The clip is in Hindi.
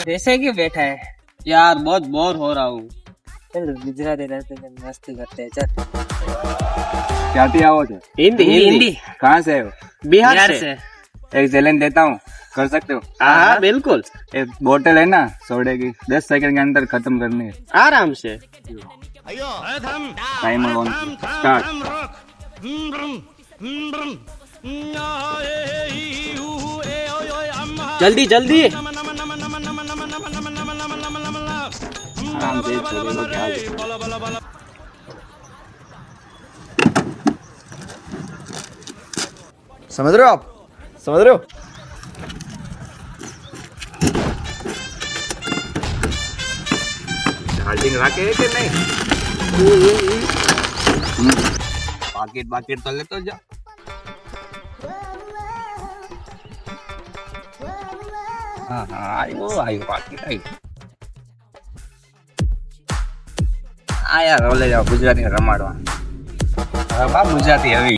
ऐसे क्यों बैठा है? यार बहुत बोर हो रहा हूँ। चल गुजराती रहते हैं, मस्ती करते हैं। चल क्याથી આવો છો? हिंदी हिंदी कहाँ से हो? बिहार बिहार से। से। एक चैलेंज देता हूँ, कर सकते हो? हाँ बिल्कुल, एक बोतल है ना सोडे की, 10 सेकंड के अंदर खत्म करनी है। आराम से। Timer on, start. जल्दी जल्दी। आराम से छोड़े को ख्याल से। समझ रहे हो आप? समझ रहे हो? चार्जिंग रखे है कि नहीं? पाकिट पाकिट तो ले तो जा। हाँ हाँ आयो आयो पाकिट आयो। આ યાર ઓલે જાવ ગુજરાતી રમાડવા. હા ગુજરાતી હવે